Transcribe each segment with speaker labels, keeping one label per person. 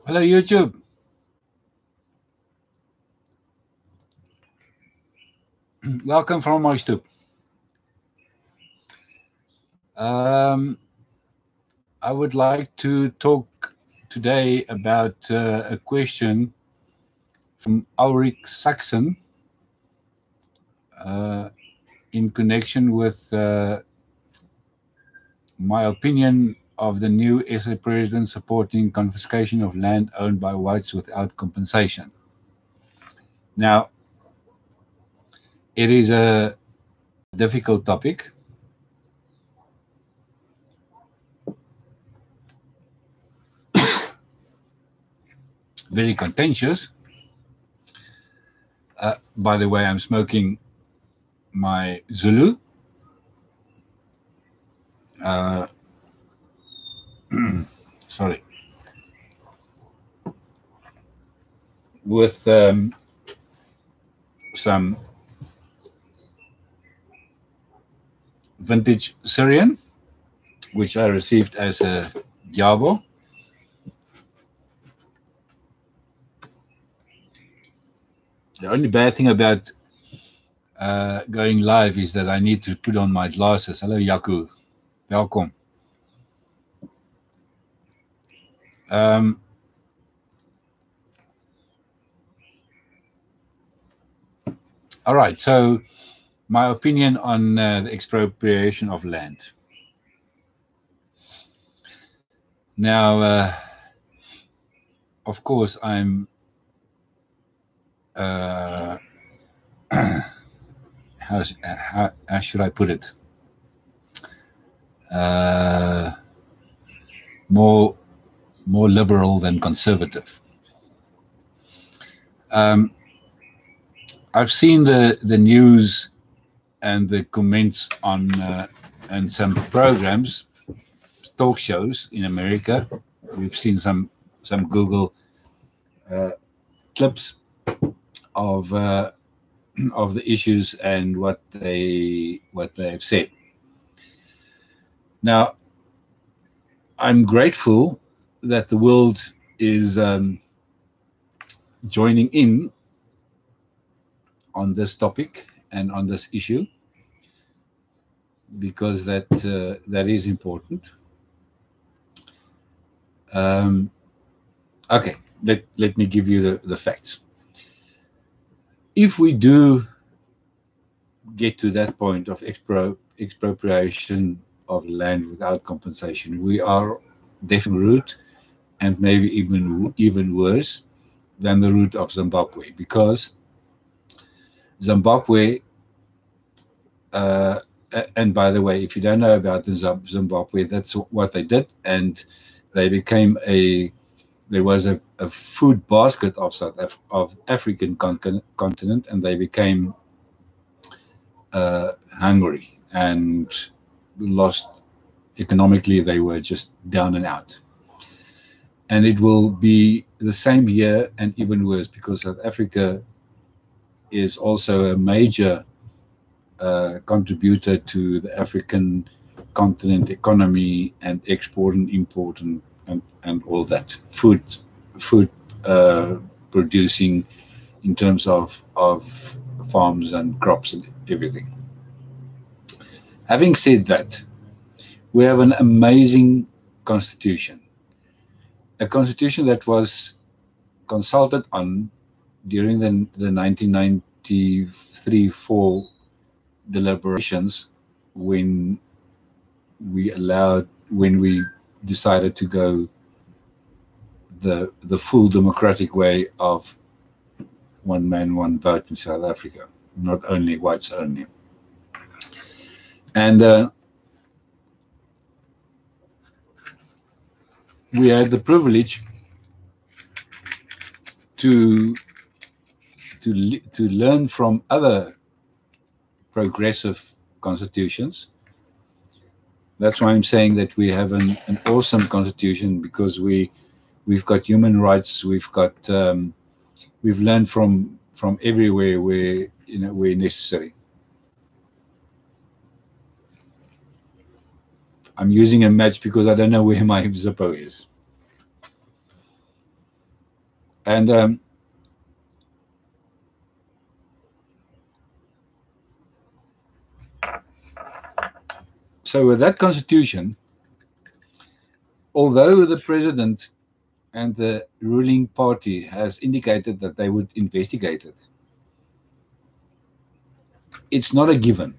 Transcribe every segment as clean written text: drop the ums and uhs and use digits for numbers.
Speaker 1: Hello, YouTube. Welcome from my stoep. I would like to talk today about a question from Ulrich Saxon in connection with my opinion of the new SA president supporting confiscation of land owned by whites without compensation. Now, it is a difficult topic. Very contentious. By the way, I'm smoking my Zulu. Sorry. With some vintage Syrian, which I received as a Diabo. The only bad thing about going live is that I need to put on my glasses. Hello, Yaku. Welkom. All right, so my opinion on the expropriation of land. Now, of course, I'm how should I put it? More liberal than conservative. I've seen the news and the comments on and some programs, talk shows in America. We've seen some Google clips of the issues and what they have said. Now, I'm grateful that the world is joining in on this topic and on this issue, because that is important. Okay, let me give you the facts. If we do get to that point of expropriation of land without compensation, we are definitely route, and maybe even worse than the route of Zimbabwe, because Zimbabwe, and by the way, if you don't know about the Zimbabwe, that's what they did, and they became there was a food basket of African continent, and they became hungry and lost economically. They were just down and out. And it will be the same here, and even worse, because South Africa is also a major contributor to the African continent economy and export and import and all that food producing in terms of farms and crops and everything. Having said that, we have an amazing constitution, a constitution that was consulted on during the 1993-4 deliberations, when we decided to go the full democratic way of one man, one vote in South Africa, not only whites only. And we had the privilege to learn from other progressive constitutions. That's why I'm saying that we have an awesome constitution, because we've got human rights. We've learned from everywhere where necessary. I'm using a match because I don't know where my Zippo is. And so with that constitution, although the president and the ruling party has indicated that they would investigate it, it's not a given.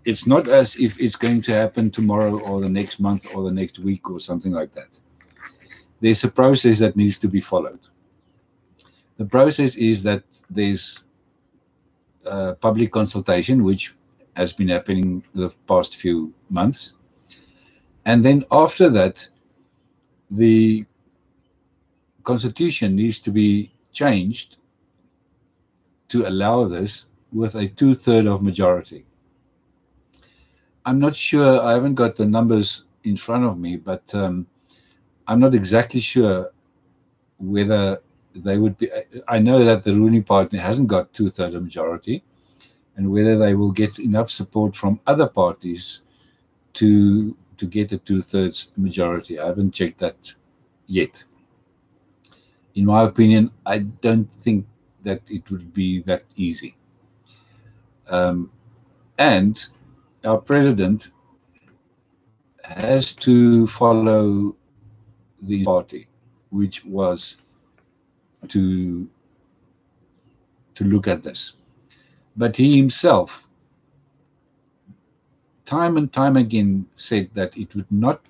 Speaker 1: It's not as if it's going to happen tomorrow or the next month or the next week or something like that. There's a process that needs to be followed. The process is that there's public consultation, which has been happening the past few months. And then after that, the constitution needs to be changed to allow this with a 2/3 of majority. I'm not sure, I haven't got the numbers in front of me, but I'm not exactly sure whether they would be. I know that the ruling party hasn't got 2/3 of majority, and whether they will get enough support from other parties to get a 2/3 majority. I haven't checked that yet. In my opinion, I don't think that it would be that easy. And our president has to follow the party, which was to look at this. But he himself, time and time again, said that it would not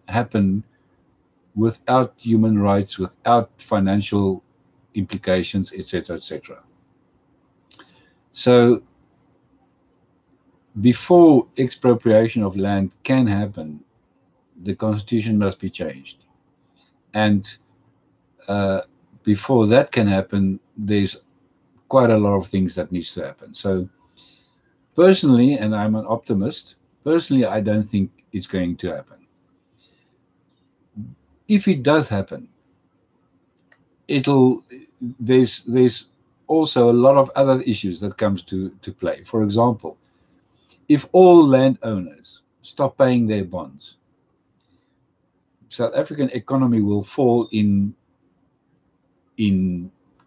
Speaker 1: happen without human rights, without financial implications, etc., etc. So before expropriation of land can happen, the constitution must be changed. And before that can happen, there's quite a lot of things that needs to happen. So personally, and I'm an optimist, personally, I don't think it's going to happen. If it does happen, there's also a lot of other issues that comes to play. For example, if all landowners stop paying their bonds, South African economy will fall in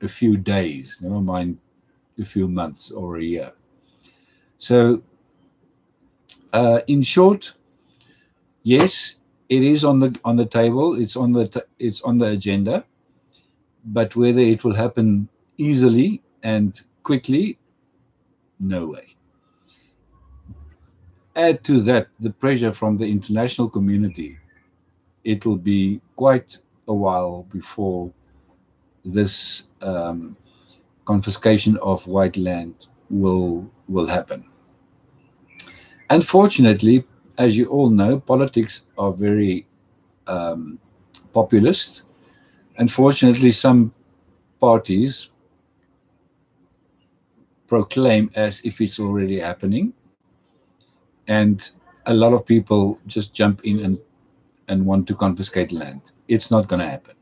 Speaker 1: a few days, never mind a few months or a year. So in short, yes, it is on the table, it's on the agenda, but whether it will happen easily and quickly, no way. Add to that the pressure from the international community, it will be quite a while before this confiscation of white land will happen. Unfortunately, as you all know, politics are very populist. Unfortunately, some parties proclaim as if it's already happening, and a lot of people just jump in and want to confiscate land. It's not going to happen.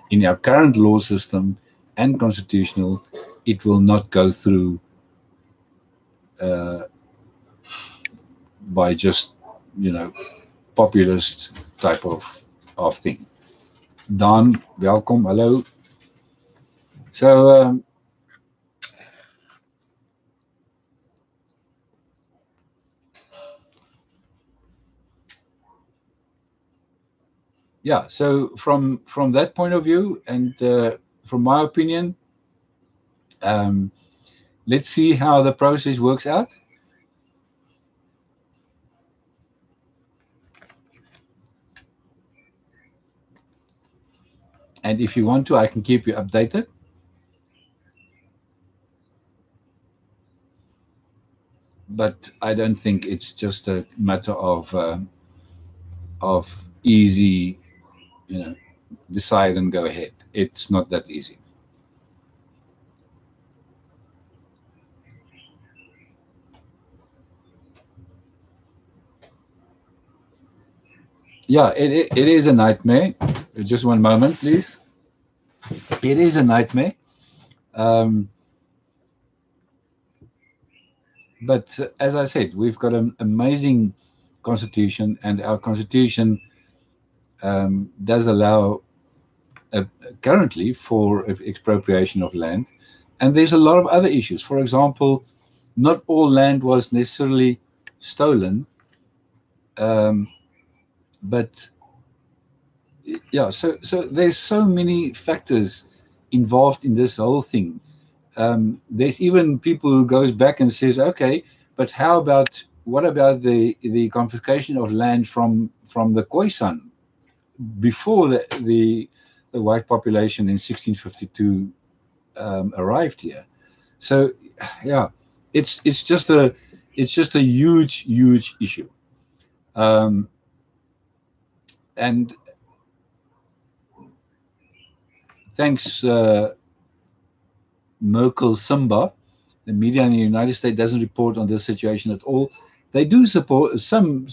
Speaker 1: In our current law system and constitutional, it will not go through by just, populist type of thing. Dan, welkom, hallo. So yeah, so from that point of view, and from my opinion, let's see how the process works out. And if you want to, I can keep you updated. But I don't think it's just a matter of easy, decide and go ahead. It's not that easy. Yeah, it is a nightmare. Just one moment, please. It is a nightmare. But as I said, we've got an amazing constitution, and our constitution does allow currently for expropriation of land. And there's a lot of other issues. For example, not all land was necessarily stolen, but yeah, so there's so many factors involved in this whole thing. There's even people who goes back and says, okay, but what about the confiscation of land from the Khoisan before the white population in 1652 arrived here? So yeah, it's just a huge issue, and thanks Merkel Simba, the media in the United States doesn't report on this situation at all. They do support some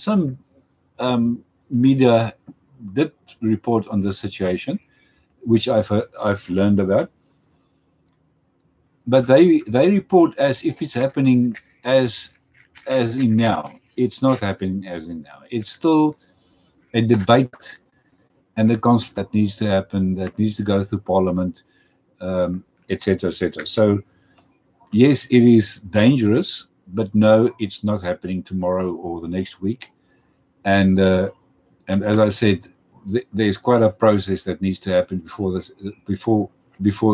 Speaker 1: media did report on this situation, which I've learned about. But they report as if it's happening as in now. It's not happening as in now. It's still a debate and a conflict that needs to happen, that needs to go through Parliament, etc., etc. So yes, it is dangerous, but no, it's not happening tomorrow or the next week. And as I said, there's quite a process that needs to happen before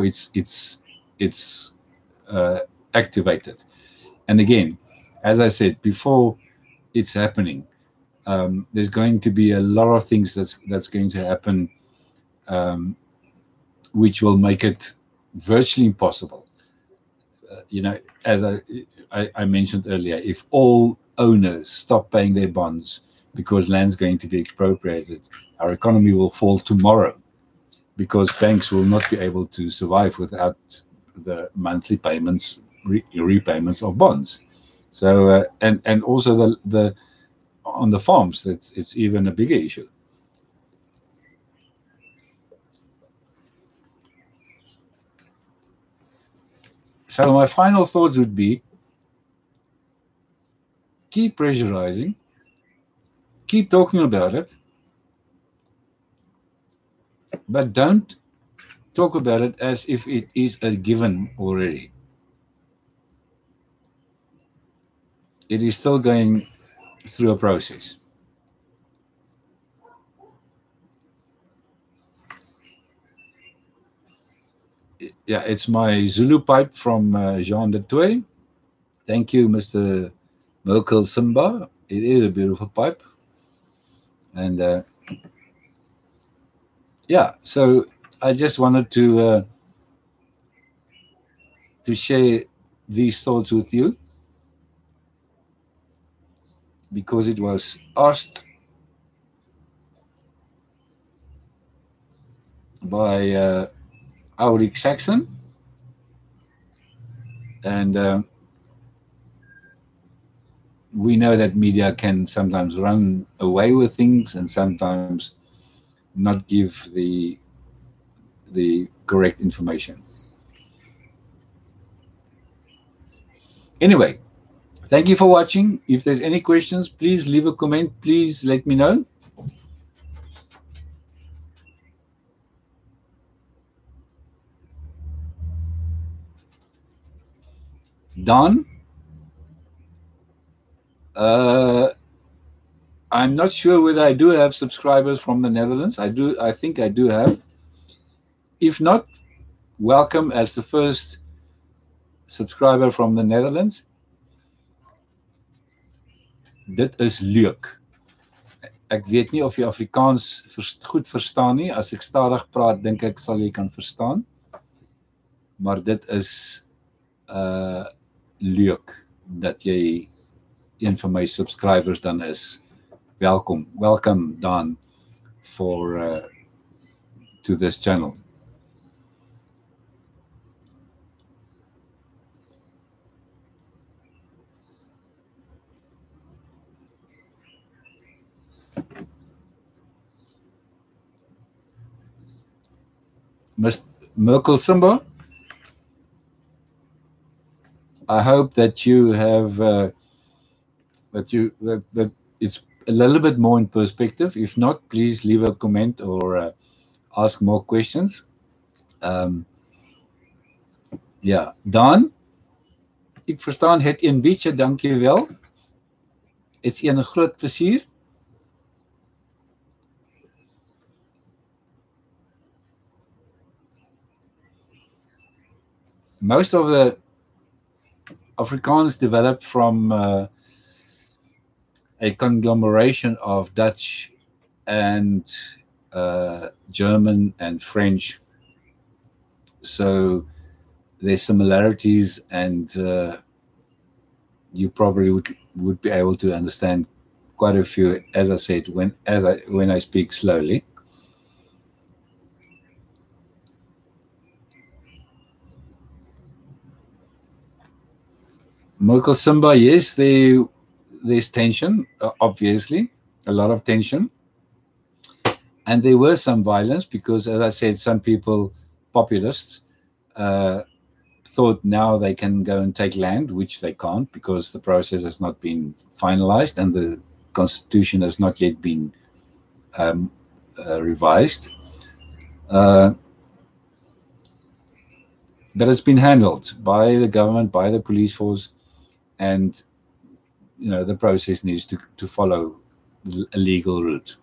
Speaker 1: it's activated. And again, as I said, before it's happening, there's going to be a lot of things that's going to happen, which will make it virtually impossible. As I mentioned earlier, if all owners stop paying their bonds because land's going to be expropriated, our economy will fall tomorrow, because banks will not be able to survive without the monthly payments, repayments of bonds. So and also the on the farms, it's even a bigger issue. So my final thoughts would be, keep pressurizing, keep talking about it, but don't talk about it as if it is a given already. It is still going through a process. Yeah, it's my Zulu pipe from Jean de Toy. Thank you, Mr. Merkel Simba. It is a beautiful pipe. And yeah, so I just wanted to share these thoughts with you, because it was asked by Auric Saxon, and we know that media can sometimes run away with things and sometimes not give the correct information. Anyway, thank you for watching. If there's any questions, please leave a comment. Please let me know. Don, I'm not sure whether I do have subscribers from the Netherlands. I think I do have. If not, welcome as the first subscriber from the Netherlands. Dit is leuk. Ek weet nie of jy Afrikaans goed verstaan nie. As ek stadig praat, dink ek sal jy kan verstaan. Maar dit is leuk dat jy een van my subscribers dan is. Welcome, Don, to this channel. Ms. Merkel Simba, I hope that you have that it's a little bit more in perspective. If not, please leave a comment or ask more questions. Ja, Dan, ek verstaan het een bietjie, dankjewel. Dit's 'n groot plesier. Most of the Afrikaans developed from a conglomeration of Dutch and German and French. So there's similarities, and you probably would be able to understand quite a few, as I said, when I speak slowly. Michael Simba, yes, there's tension, obviously, a lot of tension. And there were some violence because, as I said, some people, populists, thought now they can go and take land, which they can't because the process has not been finalized and the constitution has not yet been revised. But it's been handled by the government, by the police force, and the process needs to follow a legal route.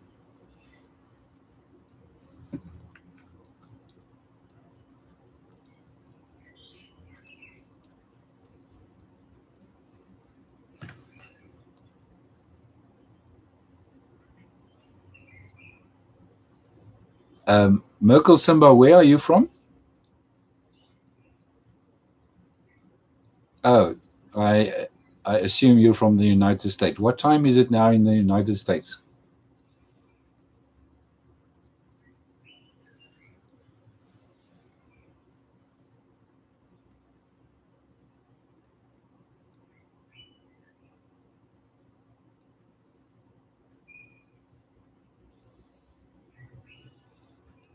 Speaker 1: Merkel Simba, where are you from? Oh, I assume you're from the United States. What time is it now in the United States?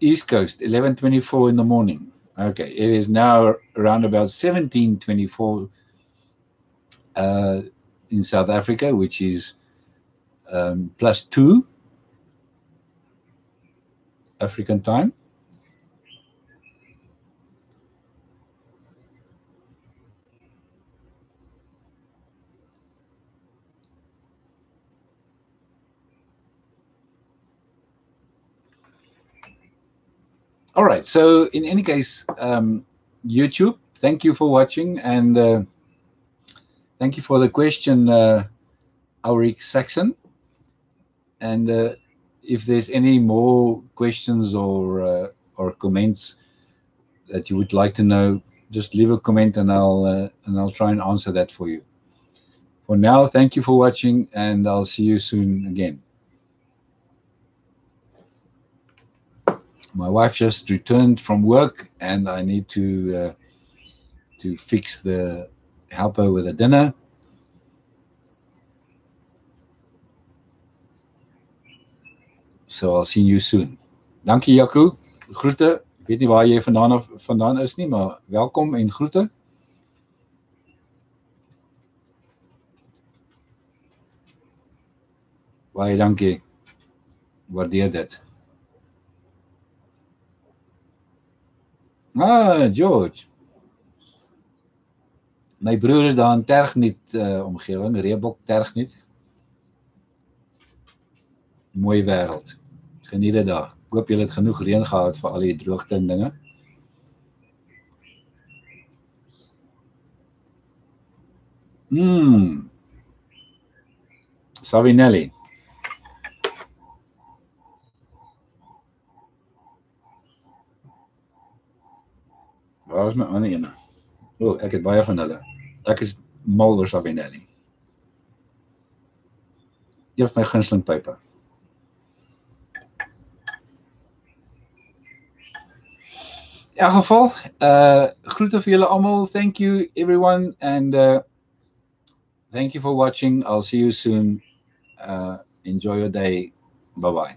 Speaker 1: East Coast, 11:24 in the morning. Okay, it is now around about 17:24 in South Africa, which is +2 African time. All right, so in any case, YouTube, thank you for watching, and thank you for the question, Aurik Saxon. And if there's any more questions or comments that you would like to know, just leave a comment and I'll try and answer that for you. For now, thank you for watching, and I'll see you soon again. My wife just returned from work, and I need to help her with the dinner. So I'll see you soon. Dankie Jaco, groete. Ek weet nie waar jy vandaan is nie, maar welkom en groete. Baie dankie. Waardeer dit. George. My broer is daar in Tergniet omgewing, Reebok Tergniet. Mooi wêreld. Geniet dit daar. Ek hoop julle het genoeg reën gehad vir al die droogte en dinge. Savinelli. Waar is my ander ene? Ek het baie van hulle. Ek is mal oor Savinelli. Een van my gunsteling pype. In elk geval, groete vir julle almal. Thank you everyone, and thank you for watching. I'll see you soon. Enjoy your day. Bye-bye.